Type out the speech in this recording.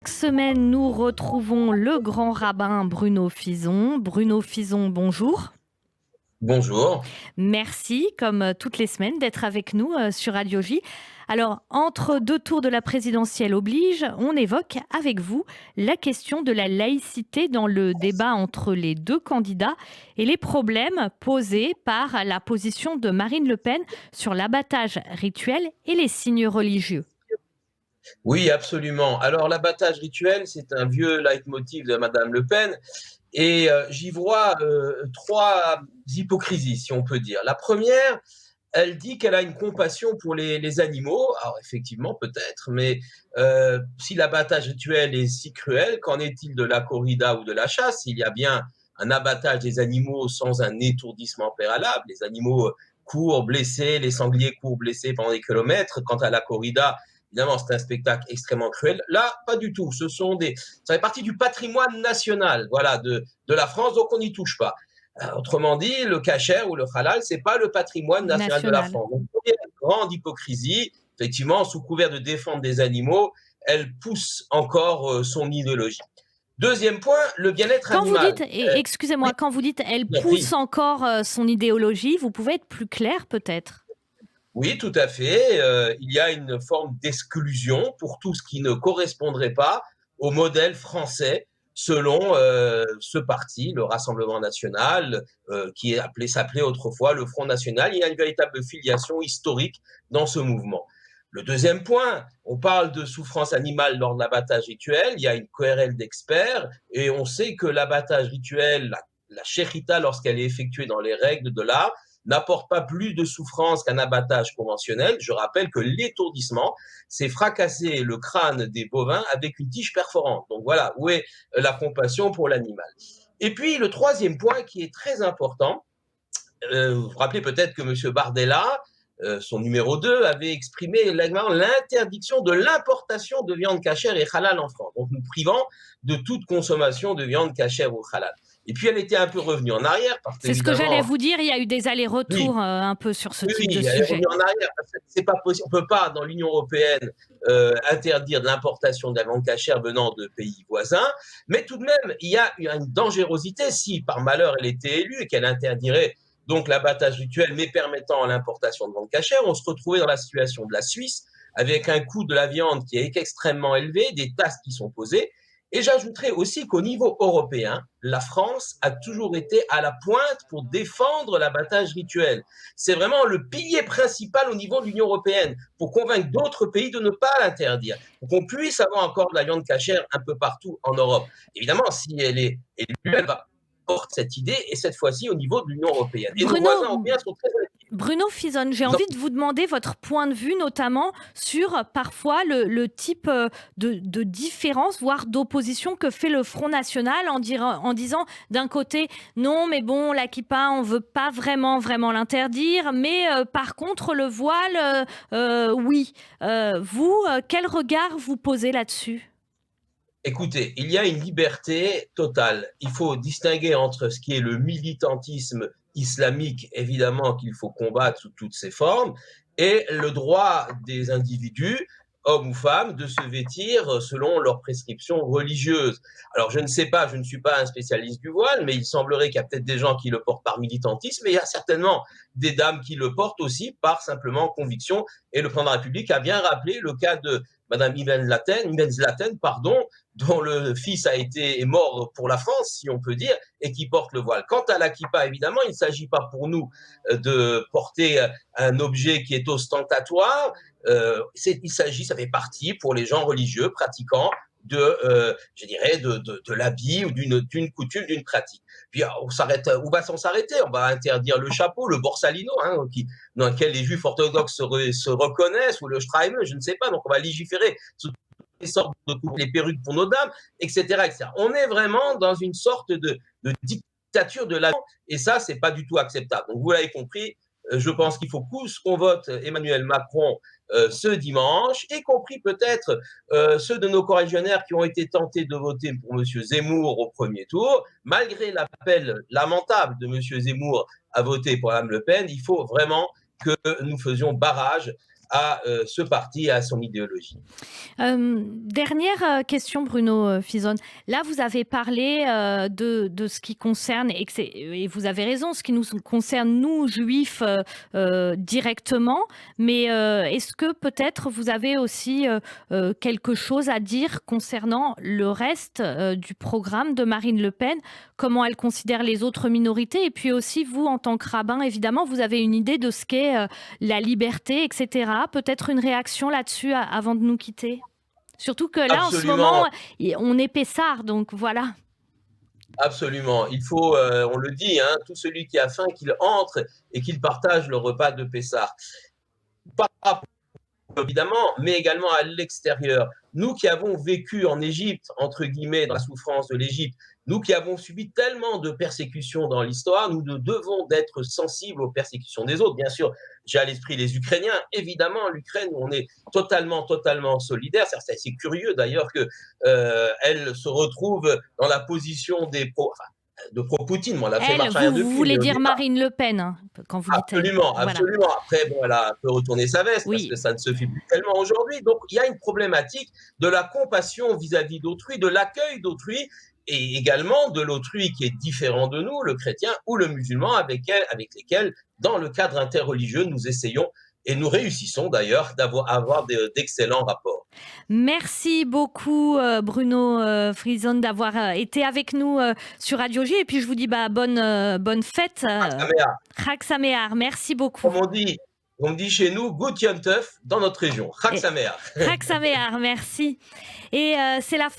Chaque semaine, nous retrouvons le grand rabbin Bruno Fison. Bruno Fison, bonjour. Bonjour. Merci, comme toutes les semaines, d'être avec nous sur Radio J. Alors, entre deux tours de la présidentielle oblige, on évoque avec vous la question de la laïcité dans le débat entre les deux candidats et les problèmes posés par la position de Marine Le Pen sur l'abattage rituel et les signes religieux. Oui, absolument. Alors, l'abattage rituel, c'est un vieux leitmotiv de Madame Le Pen et j'y vois 3 hypocrisies, si on peut dire. La première, elle dit qu'elle a une compassion pour les animaux. Alors effectivement, peut-être, mais si l'abattage rituel est si cruel, qu'en est-il de la corrida ou de la chasse? Il y a bien un abattage des animaux sans un étourdissement préalable. Les animaux courent blessés, les sangliers courent blessés pendant des kilomètres. Quant à la corrida, évidemment, c'est un spectacle extrêmement cruel. Là, pas du tout. Ça fait partie du patrimoine national, voilà, de la France, donc on n'y touche pas. Autrement dit, le kasher ou le halal, c'est pas le patrimoine national de la National. France. Donc, première grande hypocrisie, effectivement, sous couvert de défendre des animaux, elle pousse encore son idéologie. Deuxième point, le bien-être Quand vous animal. dites, et excusez-moi, Oui, quand vous dites elle je prie. pousse encore son idéologie, vous pouvez être plus clair peut-être? Oui, tout à fait. Il y a une forme d'exclusion pour tout ce qui ne correspondrait pas au modèle français selon ce parti, le Rassemblement national, qui s'appelait autrefois le Front national. Il y a une véritable filiation historique dans ce mouvement. Le deuxième point, on parle de souffrance animale lors de l'abattage rituel. Il y a une querelle d'experts et on sait que l'abattage rituel, la shechita, lorsqu'elle est effectuée dans les règles de l'art, n'apporte pas plus de souffrance qu'un abattage conventionnel. Je rappelle que l'étourdissement, c'est fracasser le crâne des bovins avec une tige perforante. Donc voilà, où est la compassion pour l'animal. Et puis le troisième point qui est très important, vous vous rappelez peut-être que M. Bardella, son numéro 2, avait exprimé l'interdiction de l'importation de viande cachère et halal en France, donc nous privant de toute consommation de viande cachère ou halal. Et puis elle était un peu revenue en arrière parce C'est ce que j'allais qu'évidemment, vous dire, il y a eu des oui, allers-retours un peu sur ce type de oui, elle est revenue sujet. en arrière parce que c'est pas possible. On peut pas, dans l'Union européenne, interdire l'importation de la viande cachère venant de pays voisins. Mais tout de même, il y a une dangerosité si, par malheur, elle était élue et qu'elle interdirait donc l'abattage rituel, mais permettant l'importation de viande cachère. On se retrouvait dans la situation de la Suisse, avec un coût de la viande qui est extrêmement élevé, des taxes qui sont posées. Et j'ajouterais aussi qu'au niveau européen, la France a toujours été à la pointe pour défendre l'abattage rituel. C'est vraiment le pilier principal au niveau de l'Union européenne pour convaincre d'autres pays de ne pas l'interdire, pour qu'on puisse avoir encore de la viande cachère un peu partout en Europe. Évidemment, si elle est élue, elle va porter cette idée et cette fois-ci au niveau de l'Union européenne. Et nos voisins Bruno, européens sont très inquiets. Bruno Fison, j'ai envie de vous demander votre point de vue, notamment sur parfois le type de différence, voire d'opposition que fait le Front National en disant d'un côté, non, mais bon, la kippa, on veut pas vraiment l'interdire, mais par contre, le voile, oui. Vous, quel regard vous posez là-dessus? Écoutez, il y a une liberté totale. Il faut distinguer entre ce qui est le militantisme islamique, évidemment, qu'il faut combattre sous toutes ses formes, et le droit des individus, hommes ou femmes, de se vêtir selon leurs prescriptions religieuses. Alors, je ne sais pas, je ne suis pas un spécialiste du voile, mais il semblerait qu'il y a peut-être des gens qui le portent par militantisme, mais il y a certainement des dames qui le portent aussi par simplement conviction. Et le président de la République a bien rappelé le cas de Madame Ibn Zlaten, pardon, dont le fils est mort pour la France, si on peut dire, et qui porte le voile. Quant à la kippa, évidemment, il ne s'agit pas pour nous de porter un objet qui est ostentatoire. Ça fait partie pour les gens religieux pratiquants je dirais, de l'habit ou d'une coutume, d'une pratique. Puis on s'arrête, où va s'en s'arrêter? On va interdire le chapeau, le borsalino, dans lequel les juifs orthodoxes se reconnaissent, ou le Streimer, je ne sais pas. Donc on va légiférer sur les sortes de les perruques pour nos dames, etc., etc. On est vraiment dans une sorte de dictature de la et ça, c'est pas du tout acceptable. Donc vous l'avez compris, je pense qu'il faut tous qu'on vote Emmanuel Macron ce dimanche, y compris peut-être ceux de nos corréligionnaires qui ont été tentés de voter pour M. Zemmour au premier tour. Malgré l'appel lamentable de M. Zemmour à voter pour Mme Le Pen, il faut vraiment que nous faisions barrage à ce parti et à son idéologie. Dernière question, Bruno Fison. Là, vous avez parlé de ce qui concerne, et vous avez raison, ce qui nous concerne, nous, juifs, directement, mais est-ce que peut-être vous avez aussi quelque chose à dire concernant le reste du programme de Marine Le Pen, comment elle considère les autres minorités, et puis aussi vous, en tant que rabbin, évidemment, vous avez une idée de ce qu'est la liberté, etc. Peut-être une réaction là-dessus avant de nous quitter? Surtout que là, en ce moment, Absolument, on est pessard, donc voilà. absolument. Il faut, on le dit, hein, tout celui qui a faim, qu'il entre et qu'il partage le repas de Pessah. Par rapport, évidemment, mais également à l'extérieur. Nous qui avons vécu en Égypte, entre guillemets, dans la souffrance de l'Égypte, nous qui avons subi tellement de persécutions dans l'histoire, nous devons d'être sensibles aux persécutions des autres. Bien sûr, j'ai à l'esprit les Ukrainiens. Évidemment, l'Ukraine, on est totalement solidaire. C'est assez curieux d'ailleurs que elle se retrouve dans la position de pro-Poutine. Bon, elle a fait Elle, marche arrière vous depuis, voulez mais au dire départ, Marine Le Pen, hein, quand vous dites elle. absolument, Voilà. absolument. Après, bon, elle peut retourner sa veste parce Oui. que ça ne se fait plus tellement aujourd'hui. Donc, il y a une problématique de la compassion vis-à-vis d'autrui, de l'accueil d'autrui et également de l'autrui qui est différent de nous, le chrétien ou le musulman, avec lesquels, dans le cadre interreligieux, nous essayons et nous réussissons d'ailleurs d'avoir d'excellents rapports. Merci beaucoup, Bruno Frison, d'avoir été avec nous sur Radio J. Et puis, je vous dis bonne fête. Chag Sameach. Merci beaucoup. On dit chez nous, Gut Yom Tov dans notre région. Chag Sameach. Chag Sameach, merci. Et c'est la